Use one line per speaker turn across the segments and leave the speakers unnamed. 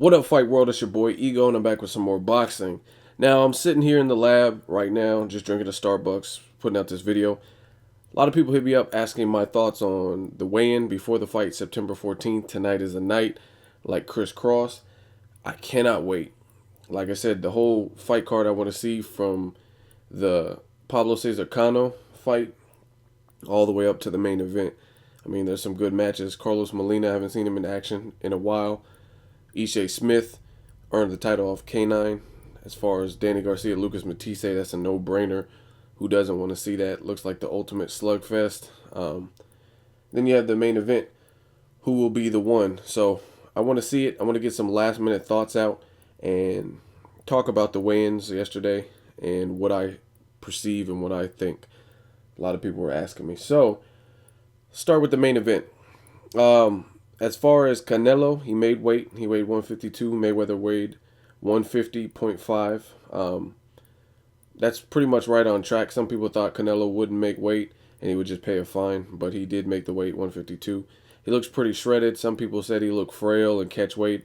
What up, Fight World? It's your boy Ego, and I'm back with some more boxing. Now, I'm sitting here in the lab right now, just drinking a Starbucks, putting out this video. A lot of people hit me up asking my thoughts on the weigh-in before the fight, September 14th. Tonight is the night, like Chris Cross. I cannot wait. Like I said, the whole fight card I want to see from the Pablo Cesar Cano fight all the way up to the main event. I mean, there's some good matches. Carlos Molina, I haven't seen him in action in a while. Ishe Smith earned the title of K9. As far as Danny Garcia, Lucas Matthysse, that's a no-brainer. Who doesn't want to see that? Looks like the ultimate slugfest. Then you have the main event. Who will be the one? So I want to see it. I want to get some last-minute thoughts out and talk about the weigh-ins yesterday and what I perceive and what I think. A lot of people were asking me. So start with the main event. As far as Canelo, he made weight. He weighed 152. Mayweather weighed 150.5. That's pretty much right on track. Some people thought Canelo wouldn't make weight and he would just pay a fine, but he did make the weight, 152. He looks pretty shredded. Some people said he looked frail and catch weight.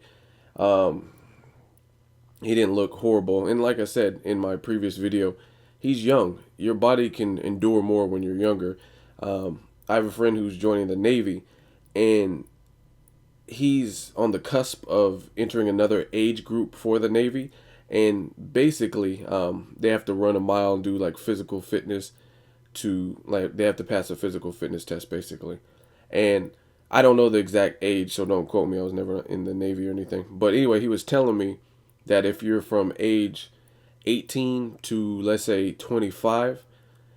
He didn't look horrible. And like I said in my previous video, he's young. Your body can endure more when you're younger. I have a friend who's joining the Navy, and he's on the cusp of entering another age group for the Navy, and basically they have to run a mile and do like physical fitness they have to pass a physical fitness test basically. And I don't know the exact age, so don't quote me. I was never in the Navy or anything. But anyway, he was telling me that if you're from age 18 to let's say 25,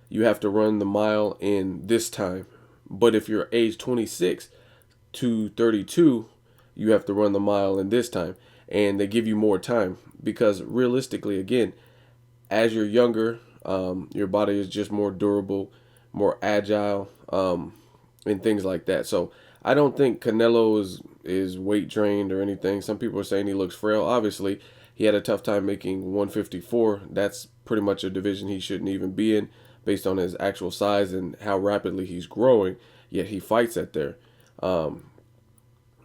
you have to run the mile in this time. But if you're age 26 to 32, you have to run the mile in this time, and they give you more time because realistically, again, as you're younger, your body is just more durable, more agile, and things like that. So I don't think Canelo is weight drained or anything. Some people are saying he looks frail. Obviously, he had a tough time making 154. That's pretty much a division he shouldn't even be in based on his actual size and how rapidly he's growing, yet he fights at there.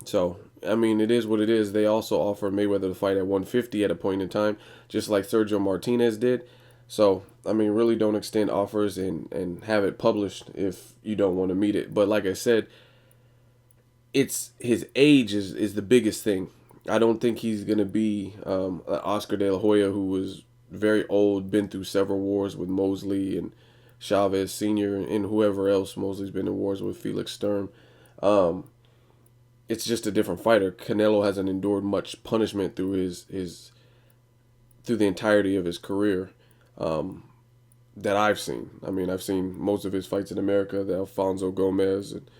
So, I mean, it is what it is. They also offer Mayweather to fight at 150 at a point in time, just like Sergio Martinez did. So, I mean, really don't extend offers and have it published if you don't want to meet it. But like I said, it's his age is the biggest thing. I don't think he's going to be Oscar De La Hoya, who was very old, been through several wars with Mosley and Chavez Sr. and whoever else. Mosley's been in wars with Felix Sturm. It's just a different fighter. Canelo hasn't endured much punishment through through the entirety of his career that I've seen. I mean, I've seen most of his fights in America, the Alfonso Gomez and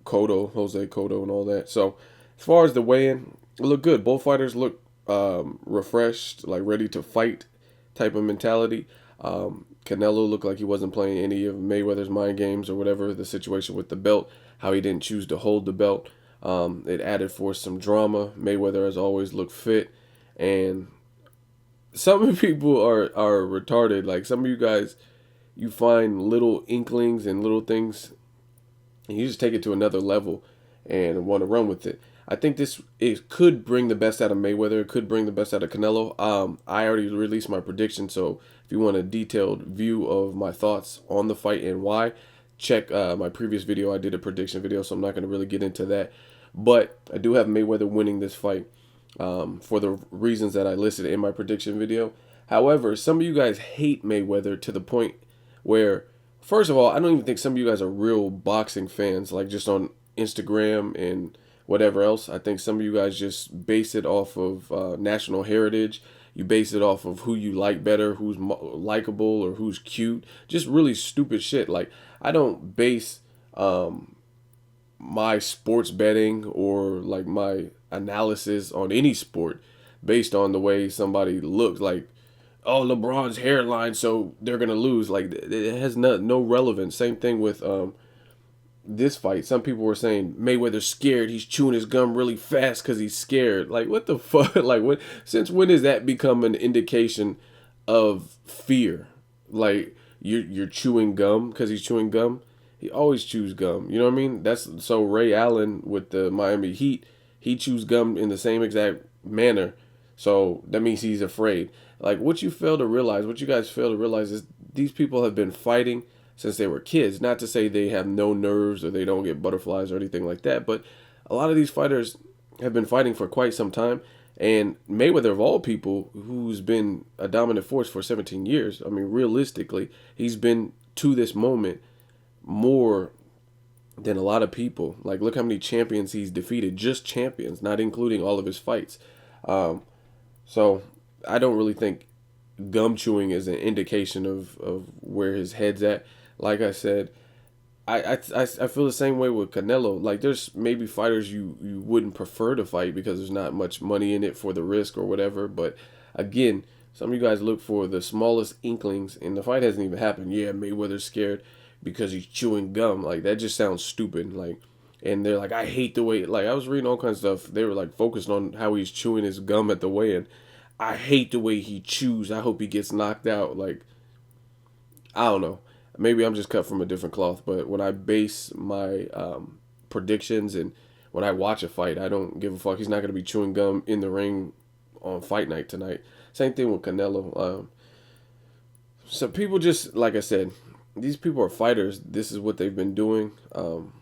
Jose Cotto and all that. So as far as the weigh-in, it looked good. Both fighters look refreshed, like ready to fight type of mentality. Canelo looked like he wasn't playing any of Mayweather's mind games or whatever, the situation with the belt, how he didn't choose to hold the belt. It added for some drama. Mayweather has always looked fit, and some people are retarded. Like some of you guys, you find little inklings and little things, and you just take it to another level and want to run with it. I think it could bring the best out of Mayweather. It could bring the best out of Canelo. I already released my prediction, so if you want a detailed view of my thoughts on the fight and why, check my previous video. I did a prediction video, so I'm not going to really get into that. But I do have Mayweather winning this fight for the reasons that I listed in my prediction video. However, some of you guys hate Mayweather to the point where, first of all, I don't even think some of you guys are real boxing fans, like just on Instagram and whatever else. I think some of you guys just base it off of national heritage. You base it off of who you like better, who's likable or who's cute. Just really stupid shit. Like, I don't base my sports betting or like my analysis on any sport based on the way somebody looks. Like, oh, LeBron's hairline, so they're gonna lose. Like, it has no relevance. Same thing with this fight. Some people were saying Mayweather's scared. He's chewing his gum really fast because he's scared. Like, what the fuck? Like, what? Since when does that become an indication of fear? Like, you're chewing gum because he's chewing gum. He always chews gum. You know what I mean? That's so Ray Allen with the Miami Heat. he chews gum in the same exact manner. So that means he's afraid. Like, what you fail to realize, what you guys fail to realize is these people have been fighting since they were kids. Not to say they have no nerves or they don't get butterflies or anything like that, but a lot of these fighters have been fighting for quite some time. And Mayweather, of all people, who's been a dominant force for 17 years, I mean, realistically, he's been to this moment more than a lot of people. Like, look how many champions he's defeated, just champions, not including all of his fights. Um, so I don't really think gum chewing is an indication of where his head's at. Like I said, I feel the same way with Canelo. Like, there's maybe fighters you wouldn't prefer to fight because there's not much money in it for the risk or whatever. But again, some of you guys look for the smallest inklings, and the fight hasn't even happened. Yeah, Mayweather's scared because he's chewing gum. Like, that just sounds stupid. Like, and they're like, I hate the way. Like, I was reading all kinds of stuff. They were like focused on how he's chewing his gum at the weigh-in. I hate the way he chews. I hope he gets knocked out. Like, I don't know. Maybe I'm just cut from a different cloth, but when I base my predictions and when I watch a fight, I don't give a fuck. He's not going to be chewing gum in the ring on fight night tonight. Same thing with Canelo. So people just, like I said, these people are fighters. This is what they've been doing, and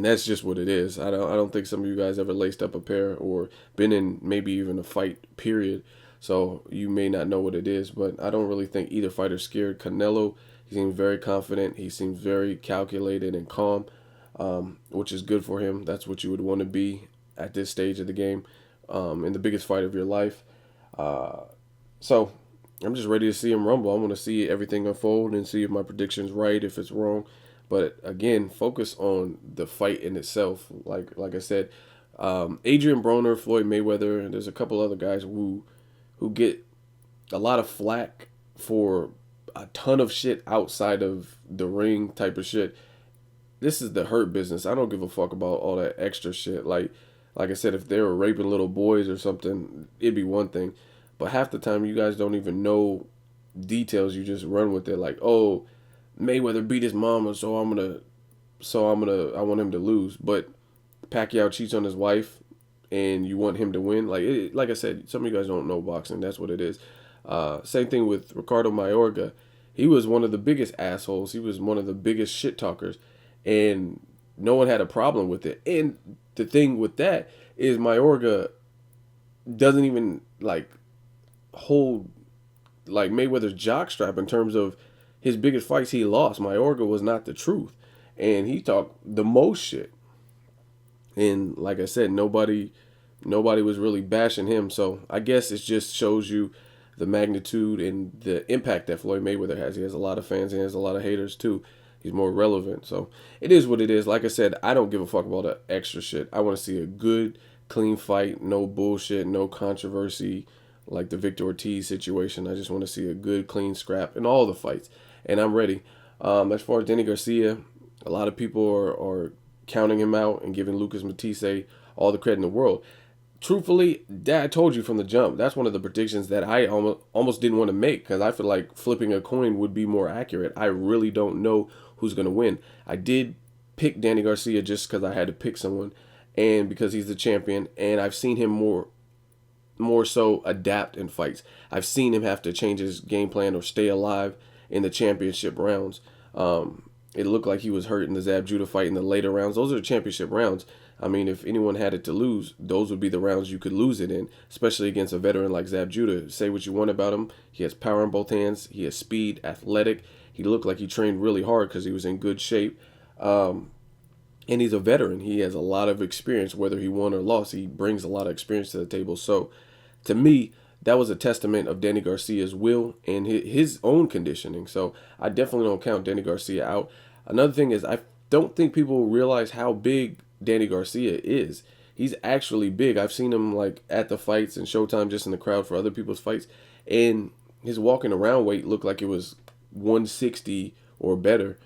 that's just what it is. I don't think some of you guys ever laced up a pair or been in maybe even a fight period. So you may not know what it is, but I don't really think either fighter's scared. Canelo, he seems very confident. He seems very calculated and calm, which is good for him. That's what you would want to be at this stage of the game, in the biggest fight of your life. So I'm just ready to see him rumble. I want to see everything unfold and see if my prediction's right, if it's wrong. But again, focus on the fight in itself. Like I said, Adrian Broner, Floyd Mayweather, and there's a couple other guys who get a lot of flack for a ton of shit outside of the ring type of shit. This is the hurt business. I don't give a fuck about all that extra shit. Like I said, if they were raping little boys or something, it'd be one thing. But half the time, you guys don't even know details. You just run with it. Like, oh, Mayweather beat his mama, so I want him to lose. But Pacquiao cheats on his wife, and you want him to win. Like I said, some of you guys don't know boxing. That's what it is. Same thing with Ricardo Mayorga. He was one of the biggest assholes. He was one of the biggest shit talkers, and no one had a problem with it. And the thing with that is Mayorga doesn't even like hold like Mayweather's jockstrap in terms of his biggest fights he lost. Mayorga was not the truth, and he talked the most shit. And like I said, nobody was really bashing him. So I guess it just shows you the magnitude and the impact that Floyd Mayweather has. He has a lot of fans and he has a lot of haters too. He's more relevant. So it is what it is. Like I said, I don't give a fuck about the extra shit. I want to see a good, clean fight. No bullshit, no controversy like the Victor Ortiz situation. I just want to see a good, clean scrap in all the fights. And I'm ready. As far as Danny Garcia, a lot of people are counting him out and giving Lucas Matthysse all the credit in the world. Truthfully, I told you from the jump, that's one of the predictions that I almost didn't want to make because I feel like flipping a coin would be more accurate. I really don't know who's going to win. I did pick Danny Garcia just because I had to pick someone and because he's the champion, and I've seen him more so adapt in fights. I've seen him have to change his game plan or stay alive in the championship rounds. It looked like he was hurt in the Zab Judah fight in the later rounds. Those are the championship rounds. I mean, if anyone had it to lose, those would be the rounds you could lose it in, especially against a veteran like Zab Judah. Say what you want about him. He has power in both hands. He has speed, athletic. He looked like he trained really hard because he was in good shape. And he's a veteran. He has a lot of experience, whether he won or lost. He brings a lot of experience to the table. So, to me, that was a testament of Danny Garcia's will and his own conditioning. So, I definitely don't count Danny Garcia out. Another thing is, I don't think people realize how big Danny Garcia is. He's actually big. I've seen him like at the fights and Showtime, just in the crowd for other people's fights, and his walking around weight looked like it was 160 or better.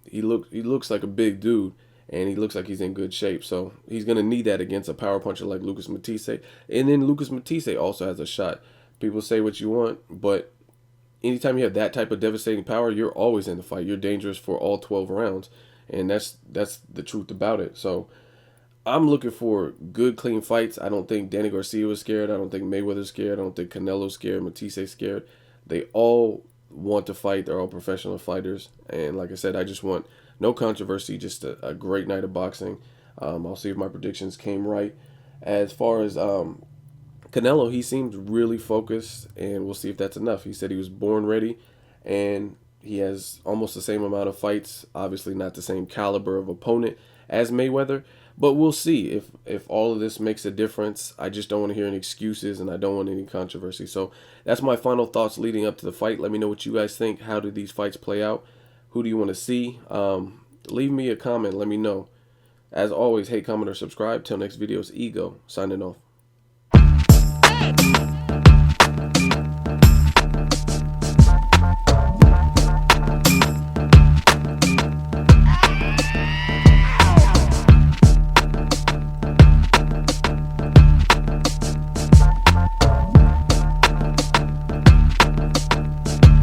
He looks like a big dude, and he looks like he's in good shape. So he's gonna need that against a power puncher like Lucas Matthysse. And then Lucas Matthysse also has a shot. People say what you want, but anytime you have that type of devastating power, you're always in the fight. You're dangerous for all 12 rounds, and that's the truth about it. So I'm looking for good, clean fights. I don't think Danny Garcia was scared. I don't think Mayweather's scared. I don't think Canelo's scared. Matthysse scared. They all want to fight. They're all professional fighters. And like I said, I just want no controversy, just a great night of boxing. I'll see if my predictions came right. As far as Canelo, he seems really focused, and we'll see if that's enough. He said he was born ready, and he has almost the same amount of fights. Obviously, not the same caliber of opponent as Mayweather, but we'll see if all of this makes a difference. I just don't want to hear any excuses, and I don't want any controversy. So that's my final thoughts leading up to the fight. Let me know what you guys think. How do these fights play out? Who do you want to see? Leave me a comment. Let me know. As always, hate, comment, or subscribe. Till next video's Ego signing off.